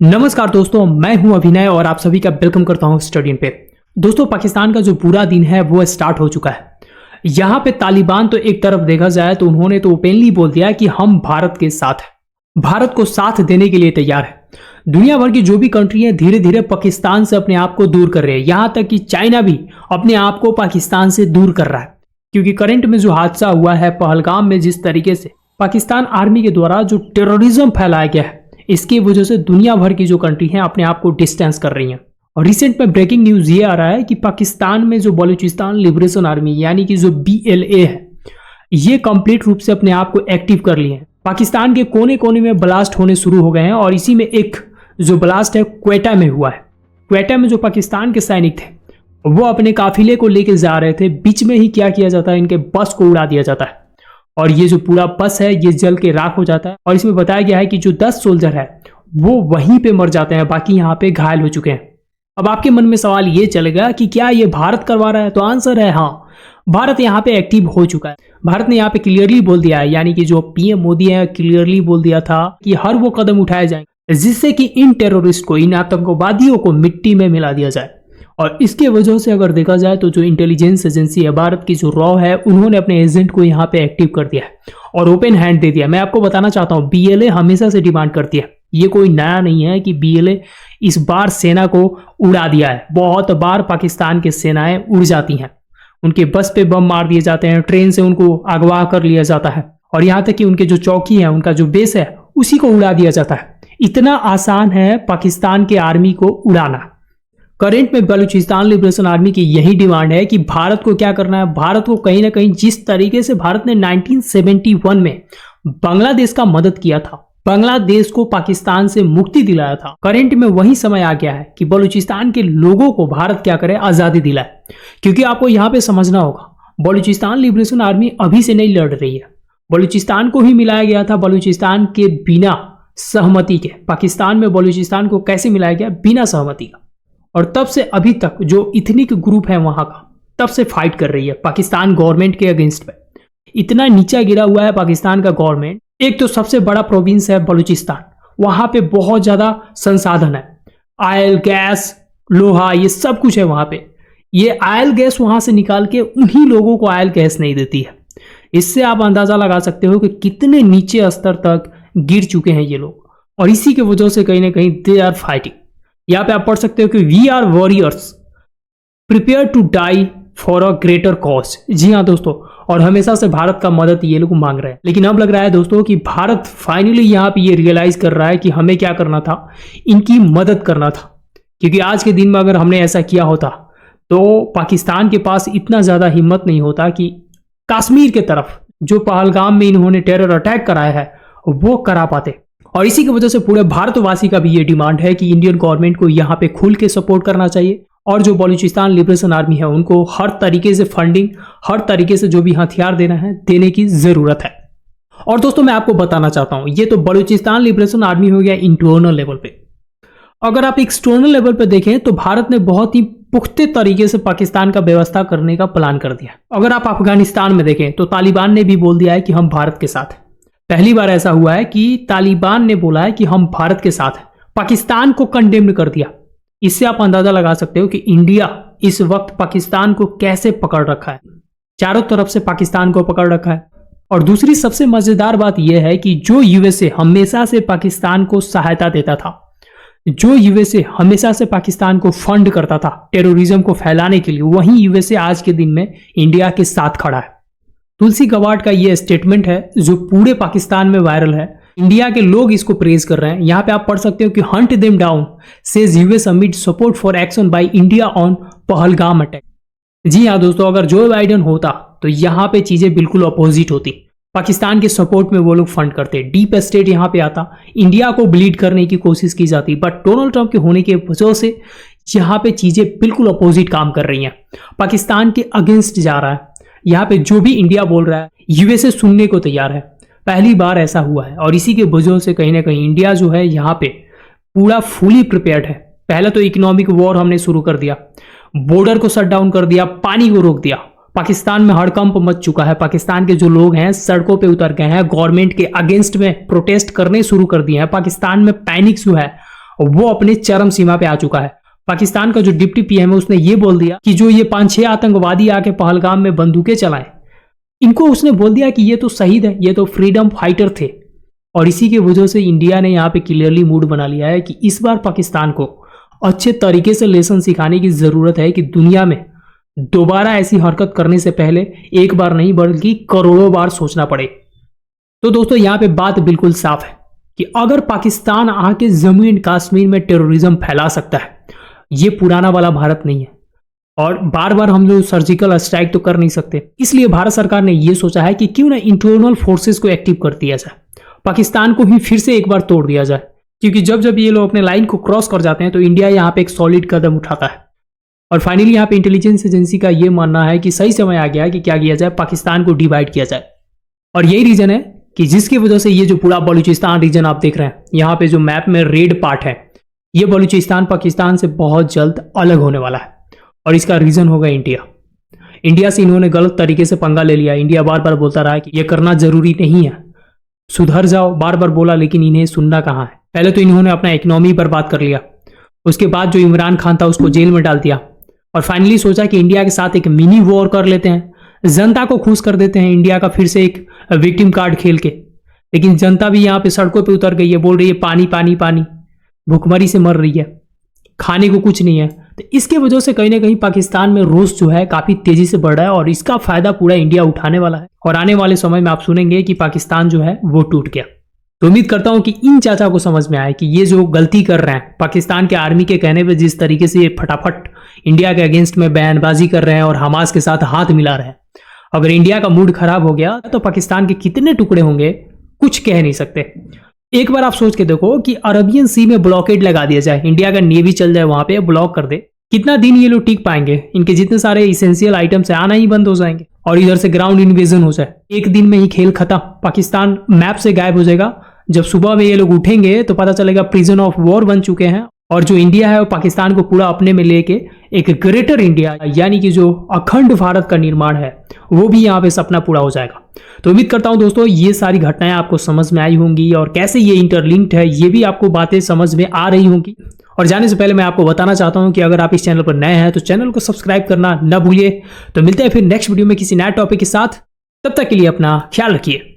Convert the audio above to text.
नमस्कार दोस्तों, मैं हूं अभिनय और आप सभी का वेलकम करता हूं स्टडी पे। दोस्तों, पाकिस्तान का जो बुरा दिन है वो स्टार्ट हो चुका है। यहां पे तालिबान तो एक तरफ देखा जाए तो उन्होंने तो ओपनली बोल दिया कि हम भारत के साथ हैं, भारत को साथ देने के लिए तैयार है। दुनिया भर की जो भी कंट्री है धीरे धीरे पाकिस्तान से अपने आप को दूर कर रहे हैं। यहां तक कि चाइना भी अपने आप को पाकिस्तान से दूर कर रहा है, क्योंकि करंट में जो हादसा हुआ है पहलगाम में, जिस तरीके से पाकिस्तान आर्मी के द्वारा जो टेररिज्म फैलाया गया है, इसकी वजह से दुनिया भर की जो कंट्री हैं अपने आप को डिस्टेंस कर रही हैं। और रिसेंट में ब्रेकिंग न्यूज ये आ रहा है कि पाकिस्तान में जो बलूचिस्तान लिबरेशन आर्मी यानी कि जो BLA है, ये कंप्लीट रूप से अपने आप को एक्टिव कर लिए हैं। पाकिस्तान के कोने कोने में ब्लास्ट होने शुरू हो गए हैं और इसी में एक जो ब्लास्ट है क्वेटा में हुआ है। क्वेटा में जो पाकिस्तान के सैनिक थे वो अपने काफिले को लेकर जा रहे थे, बीच में ही क्या किया जाता है, इनके बस को उड़ा दिया जाता है और ये जो पूरा बस है ये जल के राख हो जाता है। और इसमें बताया गया है कि जो 10 सोल्जर है वो वहीं पे मर जाते हैं, बाकी यहाँ पे घायल हो चुके हैं। अब आपके मन में सवाल ये चलेगा कि क्या ये भारत करवा रहा है, तो आंसर है हाँ, भारत यहाँ पे एक्टिव हो चुका है। भारत ने यहाँ पे क्लियरली बोल दिया है, यानी कि जो PM मोदी है क्लियरली बोल दिया था कि हर वो कदम उठाए जाएंगे जिससे कि इन टेररिस्ट को, इन आतंकवादियों को मिट्टी में मिला दिया जाए। और इसके वजह से अगर देखा जाए तो जो इंटेलिजेंस एजेंसी है भारत की, जो रॉ है, उन्होंने अपने एजेंट को यहाँ पे एक्टिव कर दिया है और ओपन हैंड दे दिया। मैं आपको बताना चाहता हूँ BLA हमेशा से डिमांड करती है, ये कोई नया नहीं है कि BLA इस बार सेना को उड़ा दिया है। बहुत बार पाकिस्तान की सेनाएं उड़ जाती हैं, उनके बस पे बम मार दिए जाते हैं, ट्रेन से उनको अगवा कर लिया जाता है और यहाँ तक कि उनके जो चौकी है, उनका जो बेस है, उसी को उड़ा दिया जाता है। इतना आसान है पाकिस्तान के आर्मी को उड़ाना। करंट में बलूचिस्तान लिबरेशन आर्मी की यही डिमांड है कि भारत को क्या करना है, भारत को कहीं ना कहीं, जिस तरीके से भारत ने 1971 में बांग्लादेश का मदद किया था, बांग्लादेश को पाकिस्तान से मुक्ति दिलाया था, करंट में वही समय आ गया है कि बलूचिस्तान के लोगों को भारत क्या करे, आजादी दिलाए। क्योंकि आपको यहाँ पे समझना होगा, बलूचिस्तान लिबरेशन आर्मी अभी से नहीं लड़ रही है। बलूचिस्तान को ही मिलाया गया था बलूचिस्तान के बिना सहमति के। पाकिस्तान में बलूचिस्तान को कैसे मिलाया गया, बिना सहमति का। और तब से अभी तक जो इथनिक ग्रुप है वहां का, तब से फाइट कर रही है पाकिस्तान गवर्नमेंट के अगेंस्ट में। इतना नीचा गिरा हुआ है पाकिस्तान का गवर्नमेंट। एक तो सबसे बड़ा प्रोविंस है बलूचिस्तान, वहां पे बहुत ज्यादा संसाधन है, ऑयल, गैस, लोहा, ये सब कुछ है वहां पे। ये ऑयल गैस वहां से निकाल के उन्हीं लोगों को ऑयल गैस नहीं देती है। इससे आप अंदाजा लगा सकते हो कि कितने नीचे स्तर तक गिर चुके हैं ये लोग। और इसी की वजह से कहीं ना कहीं दे आर फाइटिंग। यहाँ पे आप पढ़ सकते हो कि we are warriors prepare to die for a greater cause. जी हाँ दोस्तों, और हमेशा से भारत का मदद ये लोग मांग रहे हैं। लेकिन अब लग रहा है दोस्तों कि भारत फाइनली यहाँ पे ये रियलाइज कर रहा है कि हमें क्या करना था, इनकी मदद करना था। क्योंकि आज के दिन में अगर हमने ऐसा किया होता तो पाकिस्तान के पास इतना ज्यादा हिम्मत नहीं होता कि कश्मीर के तरफ जो पहलगाम में इन्होंने टेरर अटैक कराया है वो करा पाते। और इसी की वजह से पूरे भारतवासी का भी ये डिमांड है कि इंडियन गवर्नमेंट को यहाँ पे खुल के सपोर्ट करना चाहिए और जो बलूचिस्तान लिबरेशन आर्मी है उनको हर तरीके से फंडिंग, हर तरीके से जो भी हथियार देना है देने की जरूरत है। और दोस्तों, मैं आपको बताना चाहता हूं, ये तो बलूचिस्तान लिबरेशन आर्मी हो गया इंटरनल लेवल पे। अगर आप एक्सटर्नल लेवल पे देखें तो भारत ने बहुत ही पुख्ते तरीके से पाकिस्तान का व्यवस्था करने का प्लान कर दिया। अगर आप अफगानिस्तान में देखें तो तालिबान ने भी बोल दिया है कि हम भारत के साथ हैं। पहली बार ऐसा हुआ है कि तालिबान ने बोला है कि हम भारत के साथ हैं, पाकिस्तान को कंडेम्ड कर दिया। इससे आप अंदाजा लगा सकते हो कि इंडिया इस वक्त पाकिस्तान को कैसे पकड़ रखा है, चारों तरफ से पाकिस्तान को पकड़ रखा है। और दूसरी सबसे मजेदार बात यह है कि जो USA हमेशा से पाकिस्तान को सहायता देता था, जो USA हमेशा से पाकिस्तान को फंड करता था टेररिज्म को फैलाने के लिए, वही USA आज के दिन में इंडिया के साथ खड़ा है। तुलसी गवाड का ये स्टेटमेंट है जो पूरे पाकिस्तान में वायरल है। इंडिया के लोग इसको प्रेज कर रहे हैं। यहाँ पे आप पढ़ सकते हो कि hunt them down says US amid support for action by India on Pahalgam attack. जी हाँ दोस्तों, अगर जो बाइडेन होता तो यहाँ पे चीजें बिल्कुल अपोजिट होती। पाकिस्तान के सपोर्ट में वो लोग फंड करते, डीप स्टेट यहाँ पे आता, इंडिया को ब्लीड करने की कोशिश की जाती। बट डोनाल्ड ट्रंप के होने की वजह से यहाँ पे चीजें बिल्कुल अपोजिट काम कर रही हैं, पाकिस्तान के अगेंस्ट जा रहा है। यहाँ पे जो भी इंडिया बोल रहा है USA सुनने को तैयार है। पहली बार ऐसा हुआ है और इसी के वजह से कहीं ना कहीं इंडिया जो है यहाँ पे पूरा फुली प्रिपेयर्ड है। पहले तो इकोनॉमिक वॉर हमने शुरू कर दिया, बॉर्डर को शट डाउन कर दिया, पानी को रोक दिया, पाकिस्तान में हड़कंप मच चुका है। पाकिस्तान के जो लोग हैं सड़कों पे उतर गए हैं, गवर्नमेंट के अगेंस्ट में प्रोटेस्ट करने शुरू कर दिए हैं। पाकिस्तान में पैनिक जो है वो अपने चरम सीमा पे आ चुका है। पाकिस्तान का जो डिप्टी पीएम है उसने ये बोल दिया कि जो ये 5-6 आतंकवादी आके पहलगाम में बंदूकें चलाएं, इनको उसने बोल दिया कि ये तो शहीद है, ये तो फ्रीडम फाइटर थे। और इसी की वजह से इंडिया ने यहाँ पे क्लियरली मूड बना लिया है कि इस बार पाकिस्तान को अच्छे तरीके से लेसन सिखाने की जरूरत है कि दुनिया में दोबारा ऐसी हरकत करने से पहले एक बार नहीं बल्कि करोड़ों बार सोचना पड़े। तो दोस्तों यहाँ पे बात बिल्कुल साफ है कि अगर पाकिस्तान आके जम्मू एंड कश्मीर में टेररिज्म फैला सकता है, ये पुराना वाला भारत नहीं है। और बार बार हम लोग सर्जिकल स्ट्राइक तो कर नहीं सकते, इसलिए भारत सरकार ने यह सोचा है कि क्यों ना इंटरनल फोर्सेस को एक्टिव कर दिया जाए, पाकिस्तान को ही फिर से एक बार तोड़ दिया जाए। क्योंकि जब जब ये लोग अपने लाइन को क्रॉस कर जाते हैं तो इंडिया यहाँ पे एक सॉलिड कदम उठाता है। और फाइनली यहाँ पे इंटेलिजेंस एजेंसी का ये मानना है कि सही समय आ गया है कि क्या किया जाए, पाकिस्तान को डिवाइड किया जाए। और यही रीजन है कि जिसकी वजह से ये जो पूरा बलूचिस्तान रीजन आप देख रहे हैं, यहाँ पे जो मैप में रेड पार्ट है, ये बलूचिस्तान पाकिस्तान से बहुत जल्द अलग होने वाला है। और इसका रीजन होगा इंडिया। इंडिया से इन्होंने गलत तरीके से पंगा ले लिया। इंडिया बार बार बोलता रहा है कि ये करना जरूरी नहीं है, सुधर जाओ, बार बार बोला, लेकिन इन्हें सुनना कहाँ है। पहले तो इन्होंने अपना इकोनॉमी बर्बाद कर लिया, उसके बाद जो इमरान खान था उसको जेल में डाल दिया, और फाइनली सोचा कि इंडिया के साथ एक मिनी वॉर कर लेते हैं, जनता को खुश कर देते हैं इंडिया का फिर से एक विक्टिम कार्ड खेल के। लेकिन जनता भी यहाँ पे सड़कों पे उतर गई है, बोल रही है पानी पानी पानी, भूखमरी से मर रही है, खाने को कुछ नहीं है। तो इसके वजह से कहीं ना कहीं पाकिस्तान में रोष जो है काफी तेजी से बढ़ रहा है, और इसका फायदा पूरा इंडिया उठाने वाला है। और आने वाले समय में आप सुनेंगे कि पाकिस्तान जो है वो टूट गया। तो उम्मीद करता हूं कि इन चाचा को समझ में आए कि ये जो गलती कर रहे हैं, पाकिस्तान के आर्मी के कहने पे जिस तरीके से ये फटाफट इंडिया के अगेंस्ट में बयानबाजी कर रहे हैं और हमास के साथ हाथ मिला रहे हैं, अगर इंडिया का मूड खराब हो गया तो पाकिस्तान के कितने टुकड़े होंगे कुछ कह नहीं सकते। एक बार आप सोच के देखो कि अरबियन सी में ब्लॉकेड लगा दिया जाए, इंडिया का नेवी चल जाए वहां पे, ब्लॉक कर दे, कितना दिन ये लोग टिक पाएंगे? इनके जितने सारे इसेंशियल आइटम्स आना ही बंद हो जाएंगे। और इधर से ग्राउंड इन्वेजन हो जाए, एक दिन में ही खेल खत्म, पाकिस्तान मैप से गायब हो जाएगा। जब सुबह में ये लोग उठेंगे तो पता चलेगा प्रिजन ऑफ वॉर बन चुके हैं, और जो इंडिया है वो पाकिस्तान को पूरा अपने में लेके एक ग्रेटर इंडिया यानी कि जो अखंड भारत का निर्माण है वो भी यहाँ पे सपना पूरा हो जाएगा। तो उम्मीद करता हूं दोस्तों ये सारी घटनाएं आपको समझ में आई होंगी, और कैसे ये इंटरलिंक्ड है ये भी आपको बातें समझ में आ रही होंगी। और जाने से पहले मैं आपको बताना चाहता हूं कि अगर आप इस चैनल पर नए हैं तो चैनल को सब्सक्राइब करना न भूलिए। तो मिलते हैं फिर नेक्स्ट वीडियो में किसी नए टॉपिक के साथ, तब तक के लिए अपना ख्याल रखिए।